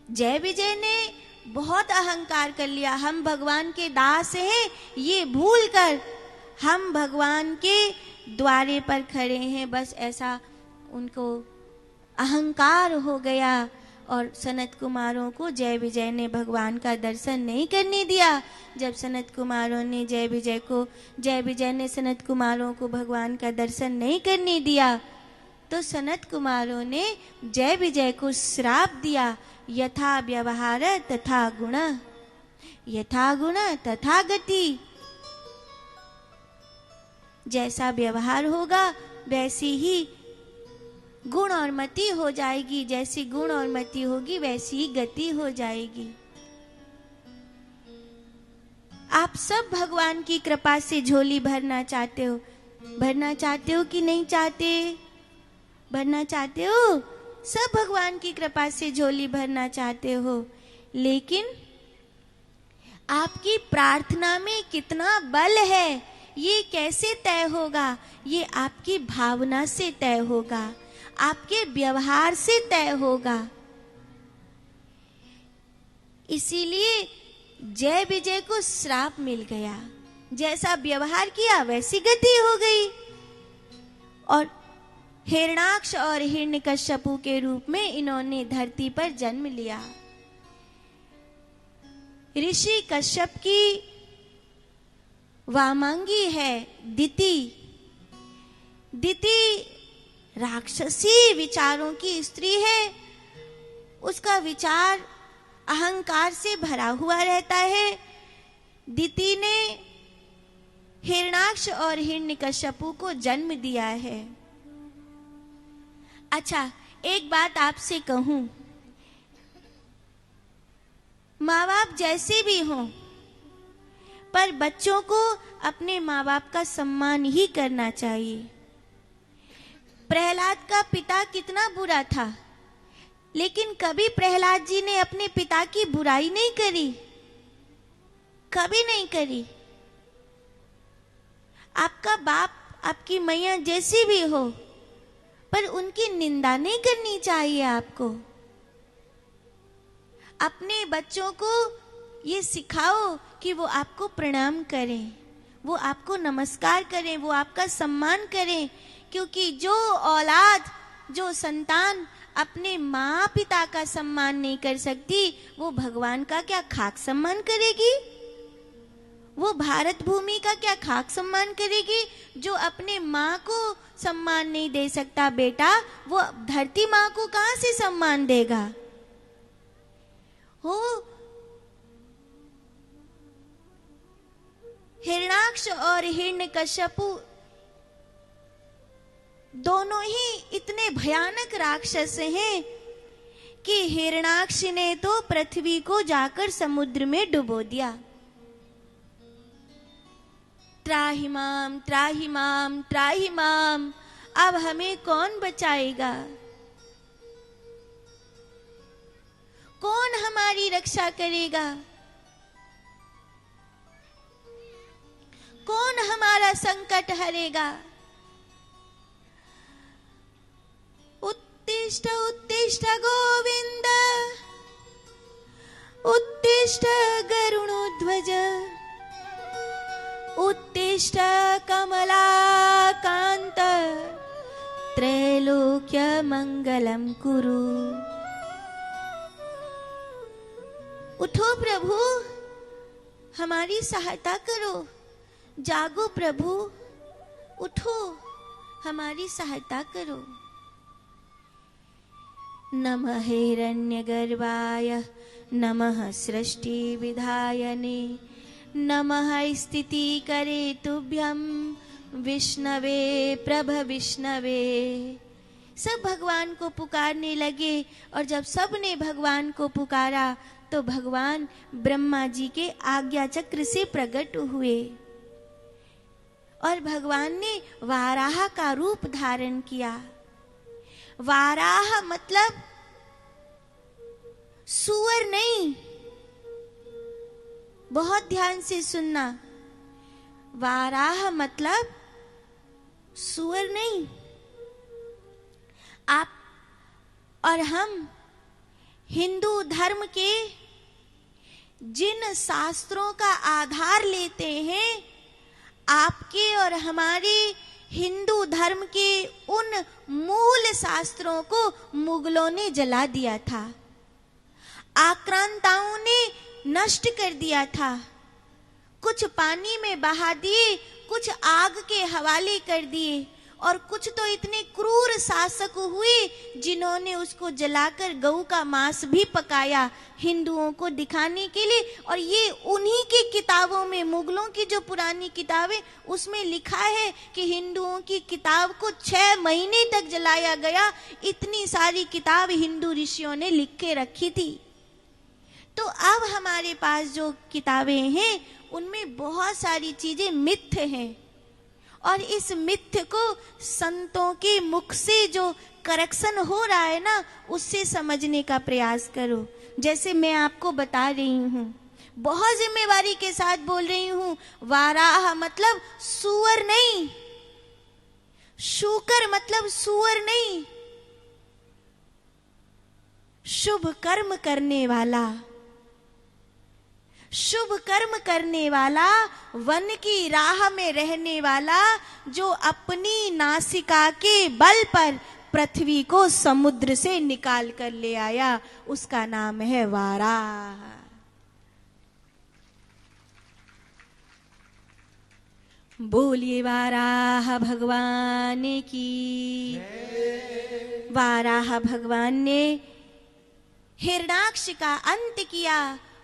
जय विजय ने बहुत अहंकार कर लिया, हम भगवान के दास हैं, ये भूल कर हम भगवान के द्वारे पर खड़े हैं, बस ऐसा उनको अहंकार हो गया। और सनत कुमारों को जय विजय ने भगवान का दर्शन नहीं करने दिया। जब सनत कुमारों ने जय विजय ने सनत कुमारों को भगवान का दर्शन नहीं करने दिया, तो सनत कुमारों ने जय विजय को श्राप दिया, यथा व्यवहार तथा गुण, यथा गुण तथा गति। जैसा व्यवहार होगा वैसी ही गुण और मति हो जाएगी, जैसी गुण और मति होगी वैसी ही गति हो जाएगी। आप सब भगवान की कृपा से झोली भरना चाहते हो, भरना चाहते हो कि नहीं चाहते? भरना चाहते हो, सब भगवान की कृपा से झोली भरना चाहते हो, लेकिन आपकी प्रार्थना में कितना बल है ये कैसे तय होगा? ये आपकी भावना से तय होगा, आपके व्यवहार से तय होगा। इसीलिए जय विजय को श्राप मिल गया, जैसा व्यवहार किया वैसी गति हो गई, और हिरणाक्ष और हिरण्यकश्यपु के रूप में इन्होंने धरती पर जन्म लिया। ऋषि कश्यप की वामांगी है दिति। दिति राक्षसी विचारों की स्त्री है, उसका विचार अहंकार से भरा हुआ रहता है। दिति ने हिरणाक्ष और हिरण्यकश्यपु को जन्म दिया है। अच्छा, एक बात आपसे कहूं, माँ बाप जैसे भी हों, पर बच्चों को अपने माँ बाप का सम्मान ही करना चाहिए। प्रहलाद का पिता कितना बुरा था, लेकिन कभी प्रहलाद जी ने अपने पिता की बुराई नहीं करी, कभी नहीं करी। आपका बाप, आपकी मैया जैसी भी हो, पर उनकी निंदा नहीं करनी चाहिए आपको। अपने बच्चों को ये सिखाओ कि वो आपको प्रणाम करें, वो आपको नमस्कार करें, वो आपका सम्मान करें, क्योंकि जो औलाद, जो संतान अपने माँ पिता का सम्मान नहीं कर सकती, वो भगवान का क्या खाक सम्मान करेगी? वो भारत भूमि का क्या खाक सम्मान करेगी? जो अपने माँ को सम्मान नहीं दे सकता बेटा, वो धरती माँ को कहाँ से सम्मान देगा? हो हिरणाक्ष और हिरण्यकश्यपु दोनों ही इतने भयानक राक्षस हैं कि हिरणाक्ष ने तो पृथ्वी को जाकर समुद्र में डुबो दिया। त्राहि माम त्राहि माम त्राहि माम, अब हमें कौन बचाएगा? कौन हमारी रक्षा करेगा? कौन हमारा संकट हरेगा? उत्तिष्ठ उत्तिष्ठ गोविंद, उत्तिष्ठ गरुणोध्वज, उत्तिष्ठ कमलाकांत, त्रैलोक्य मंगलम कुरु। उठो प्रभु, हमारी सहायता करो। जागो प्रभु, उठो, हमारी सहायता करो। नमः हिरण्यगर्भाय, नमः सृष्टि विधायने, नमः स्थिति करे तुभ्यं विष्णवे प्रभ विष्णवे। सब भगवान को पुकारने लगे, और जब सब ने भगवान को पुकारा तो भगवान ब्रह्मा जी के आज्ञा चक्र से प्रकट हुए, और भगवान ने वाराह का रूप धारण किया। वाराह मतलब सूअर नहीं, बहुत ध्यान से सुनना। वाराह मतलब सूअर नहीं। आप और हम हिंदू धर्म के जिन शास्त्रों का आधार लेते हैं, आपके और हमारे हिंदू धर्म के उन मूल शास्त्रों को मुगलों ने जला दिया था, आक्रांताओं ने नष्ट कर दिया था। कुछ पानी में बहा दिए, कुछ आग के हवाले कर दिए, और कुछ तो इतने क्रूर शासक हुए जिन्होंने उसको जलाकर गऊ का मांस भी पकाया हिंदुओं को दिखाने के लिए। और ये उन्हीं की किताबों में, मुगलों की जो पुरानी किताबें, उसमें लिखा है कि हिंदुओं की किताब को 6 महीने तक जलाया गया। इतनी सारी किताब हिंदू ऋषियों ने लिख के रखी थी। तो अब हमारे पास जो किताबें हैं उनमें बहुत सारी चीजें मिथ्य हैं, और इस मिथ्य को संतों के मुख से जो करेक्शन हो रहा है ना, उससे समझने का प्रयास करो। जैसे मैं आपको बता रही हूँ, बहुत जिम्मेवारी के साथ बोल रही हूँ, वाराह मतलब सुअर नहीं, शूकर मतलब सुअर नहीं, शुभ कर्म करने वाला, शुभ कर्म करने वाला, वन की राह में रहने वाला, जो अपनी नासिका के बल पर पृथ्वी को समुद्र से निकाल कर ले आया, उसका नाम है वाराह। बोलिए वाराह भगवान की। वाराह भगवान ने हिरण्याक्ष का अंत किया,